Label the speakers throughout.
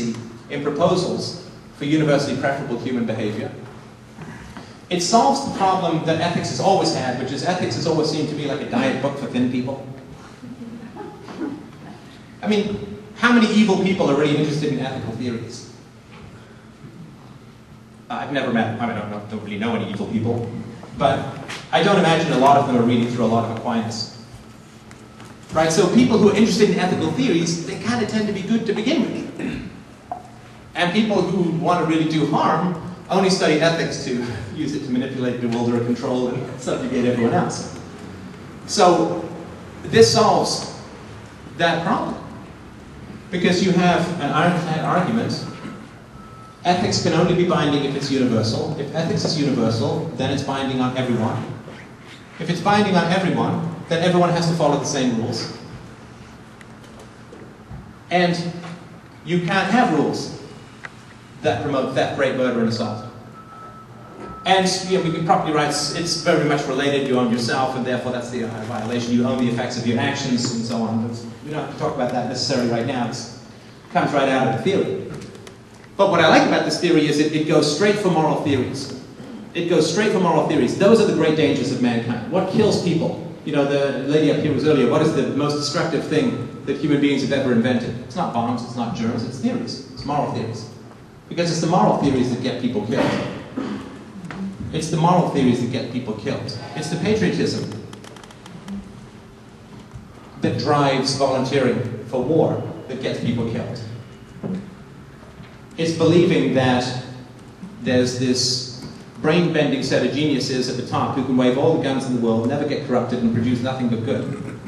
Speaker 1: consistency in proposals for universally preferable human behavior. It solves the problem that ethics has always had, which is ethics has always seemed to be like a diet book for thin people. I mean, how many evil people are really interested in ethical theories? I've never met, I mean, I don't really know any evil people, but I don't imagine a lot of them are reading through a lot of Aquinas. Right, so people who are interested in ethical theories, they kind of tend to be good to begin with. And people who want to really do harm only study ethics to use it to manipulate, bewilder, control, and subjugate everyone else. So this solves that problem. Because you have an ironclad argument. Ethics can only be binding if it's universal. If ethics is universal, then it's binding on everyone. If it's binding on everyone, then everyone has to follow the same rules. And you can't have rules that promote theft, rape, murder, and assault. And we can property rights, it's very much related. You own yourself, and therefore that's the violation. You own the effects of your actions, and so on. But we don't have to talk about that necessarily right now. It comes right out of the theory. But what I like about this theory is it goes straight for moral theories. It goes straight for moral theories. Those are the great dangers of mankind. What kills people? You know, the lady up here was earlier, what is the most destructive thing that human beings have ever invented? It's not bombs, it's not germs, it's theories. It's moral theories. Because it's the moral theories that get people killed. It's the moral theories that get people killed. It's the patriotism that drives volunteering for war that gets people killed. It's believing that there's this brain-bending set of geniuses at the top who can wave all the guns in the world, never get corrupted, and produce nothing but good.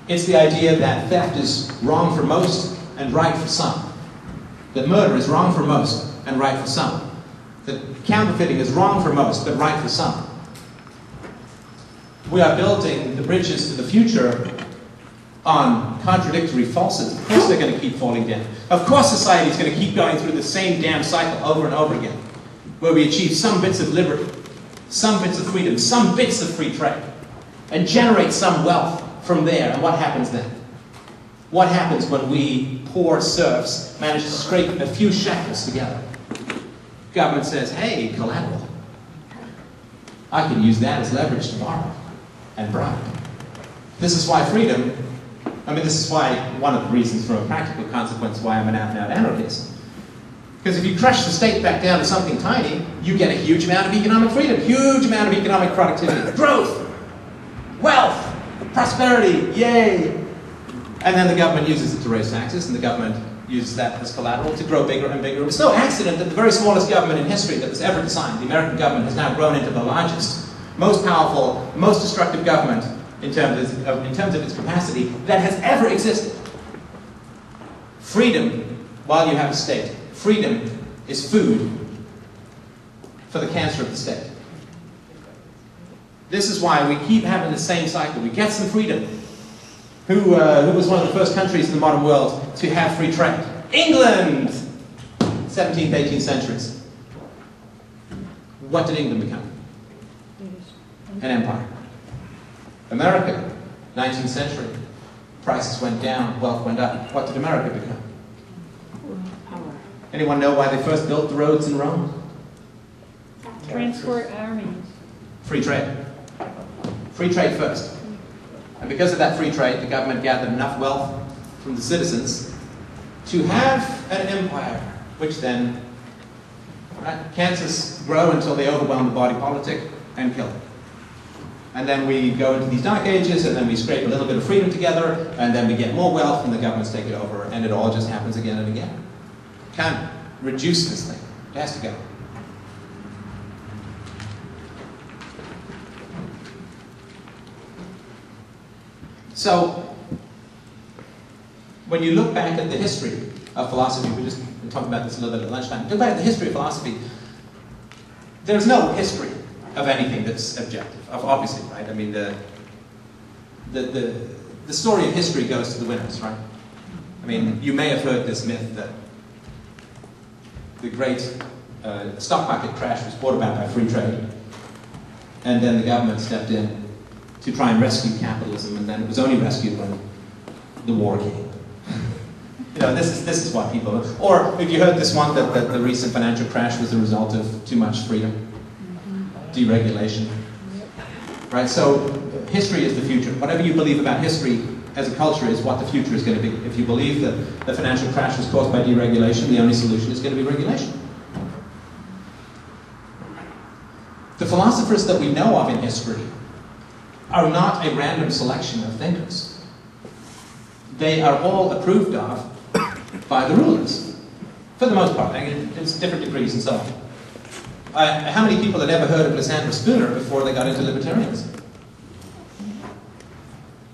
Speaker 1: It's the idea that theft is wrong for most and right for some. That murder is wrong for most and right for some. That counterfeiting is wrong for most, but right for some. We are building the bridges to the future on contradictory falsehoods. Of course they're going to keep falling down. Of course society is going to keep going through the same damn cycle over and over again, where we achieve some bits of liberty, some bits of freedom, some bits of free trade, and generate some wealth from there. And what happens then? What happens when we poor serfs manage to scrape a few shekels together? Government says, hey, collateral. I can use that as leverage to borrow and bribe. This is why freedom, this is why one of the reasons for a practical consequence why I'm an out-and-out anarchist. Because if you crush the state back down to something tiny, you get a huge amount of economic freedom, huge amount of economic productivity, growth, wealth, prosperity, yay! And then the government uses it to raise taxes, and the government uses that as collateral to grow bigger and bigger. It's no accident that the very smallest government in history that was ever designed, the American government, has now grown into the largest, most powerful, most destructive government in terms of its capacity that has ever existed. Freedom, while you have a state, freedom is food for the cancer of the state. This is why we keep having the same cycle. We get some freedom. Who was one of the first countries in the modern world to have free trade? England! 17th, 18th centuries. What did England become? An empire. America, 19th century. Prices went down, wealth went up. What did America become?
Speaker 2: Power.
Speaker 1: Anyone know why they first built the roads in Rome?
Speaker 2: Transport armies.
Speaker 1: Free trade. Free trade first. And because of that free trade, the government gathered enough wealth from the citizens to have an empire, which then, cancers grow until they overwhelm the body politic and kill it. And then we go into these dark ages, and then we scrape a little bit of freedom together, and then we get more wealth, and the governments take it over, and it all just happens again and again. Can't reduce this thing. It has to go. So, when you look back at the history of philosophy, we just talked about this a little bit at lunchtime, look back at the history of philosophy, there's no history of anything that's objective, obviously, right? I mean, the story of history goes to the winners, right? I mean, you may have heard this myth that the great stock market crash was brought about by free trade, and then the government stepped in to try and rescue capitalism, and then it was only rescued when the war came. You know, this is what people. Or if you heard this one that the recent financial crash was the result of too much freedom, deregulation, right? So history is the future. Whatever you believe about history as a culture is what the future is going to be. If you believe that the financial crash was caused by deregulation, the only solution is going to be regulation. The philosophers that we know of in history are not a random selection of thinkers. They are all approved of by the rulers, for the most part. It's different degrees and so on. How many people had ever heard of Lysander Spooner before they got into libertarianism?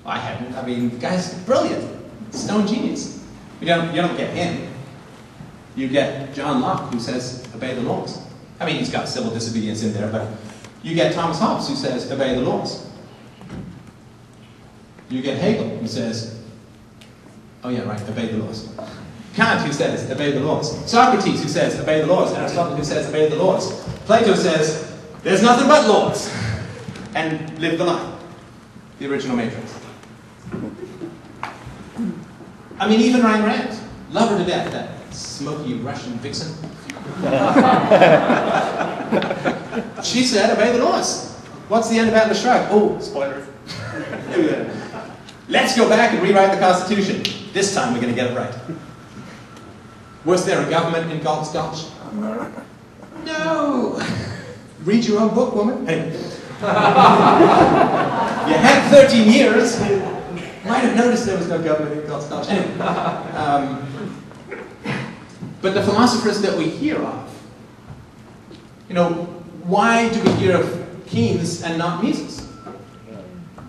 Speaker 1: I hadn't. I mean, the guy's brilliant. Stone genius. You don't get him. You get John Locke, who says, obey the laws. I mean, he's got civil disobedience in there, but you get Thomas Hobbes, who says, obey the laws. You get Hegel, who says, oh yeah, right, obey the laws. Kant, who says, obey the laws. Socrates, who says, obey the laws. Aristotle, who says, obey the laws. Plato says, there's nothing but laws. And live the lie. The original Matrix. I mean, even Ayn Rand, love her to death, that smoky Russian vixen. She said, obey the laws. What's the end of Atlas Shrugged? Oh, spoiler. Let's go back and rewrite the Constitution. This time we're going to get it right. Was there a government in Galt's Gulch? No. Read your own book, woman. Anyway. You had 13 years. Might have noticed there was no government in Galt's Gulch. Anyway. But the philosophers that we hear of, you know, why do we hear of Keynes and not Mises?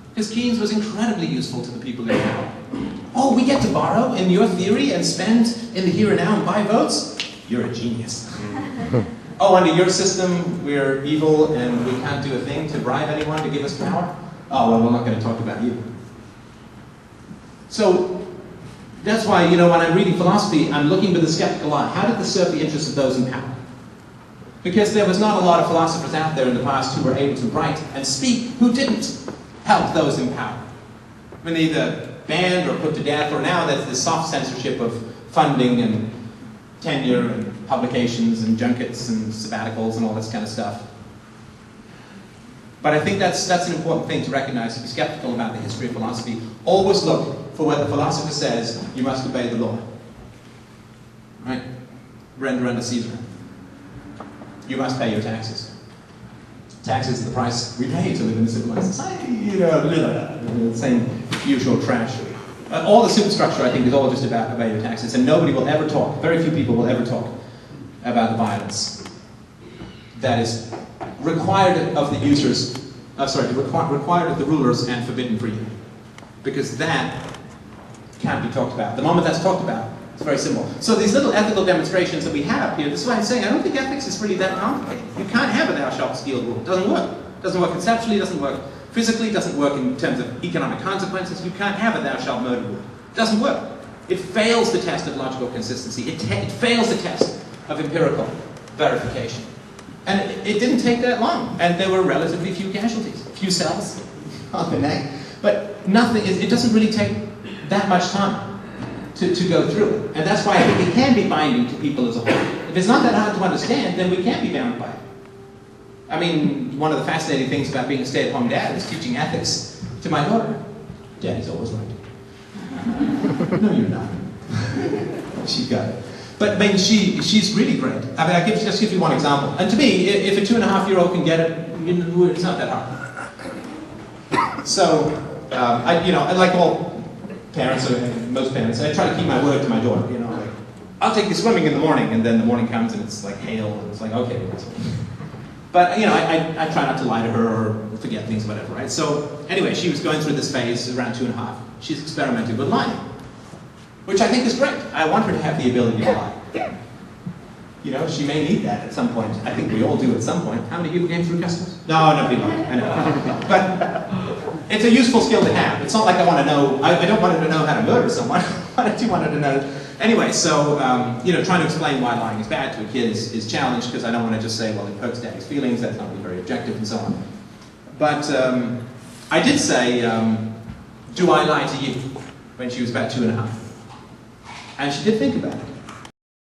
Speaker 1: Because Keynes was incredibly useful to the people in power. Oh, we get to borrow in your theory and spend in the here and now and buy votes? You're a genius. Oh, under your system, we're evil and we can't do a thing to bribe anyone to give us power? Oh, well, we're not going to talk about you. So, that's why, you know, when I'm reading philosophy, I'm looking with a skeptical eye. How did this serve the interests of those in power? Because there was not a lot of philosophers out there in the past who were able to write and speak who didn't help those in power. I mean, either banned or put to death, or now there's this soft censorship of funding and tenure and publications and junkets and sabbaticals and all this kind of stuff. But I think that's an important thing to recognize, to be skeptical about the history of philosophy. Always look for what the philosopher says, you must obey the law. Right? Render unto Caesar. You must pay your taxes. Taxes are the price we pay to live in a civilized society. You know, the same usual trash. All the superstructure, I think, is all just about obey your taxes. And nobody will ever talk, very few people will ever talk about the violence that is required of the users, required of the rulers and forbidden for you. Because that can't be talked about. The moment that's talked about, it's very simple. So these little ethical demonstrations that we have up here, this is why I'm saying I don't think ethics is really that complicated. You can't have a thou shalt steal rule. It doesn't work. It doesn't work conceptually, it doesn't work physically, it doesn't work in terms of economic consequences. You can't have a thou shalt murder rule. It doesn't work. It fails the test of logical consistency. It fails the test of empirical verification. And it didn't take that long. And there were relatively few casualties. A few cells on the neck. But nothing, it doesn't really take that much time to go through it. And that's why I think it can be binding to people as a whole. If it's not that hard to understand, then we can't be bound by it. I mean, one of the fascinating things about being a stay-at-home dad is teaching ethics to my daughter. Daddy's always right. No, you're not. She's got it. But I mean, she's really great. I mean, just give you one example. And to me, if a 2.5-year-old can get it, it's not that hard. So, like all parents, or most parents, I try to keep my word to my daughter. You know, like, I'll take you swimming in the morning, and then the morning comes and it's like hail, and it's like, okay. But, you know, I try not to lie to her or forget things, whatever, right? So, anyway, she was going through this phase around 2.5. She's experimented with lying, which I think is great. I want her to have the ability to lie. You know, she may need that at some point. I think we all do at some point. How many people came through customs? No, nobody lied. I know. But it's a useful skill to have. It's not like I want to know, I don't want her to know how to murder someone. I do want her to know. Anyway, so, you know, trying to explain why lying is bad to a kid is challenged, because I don't want to just say, well, it hurts daddy's feelings, that's not really very objective, and so on. But I did say, do I lie to you? When she was about 2.5. And she did think about it.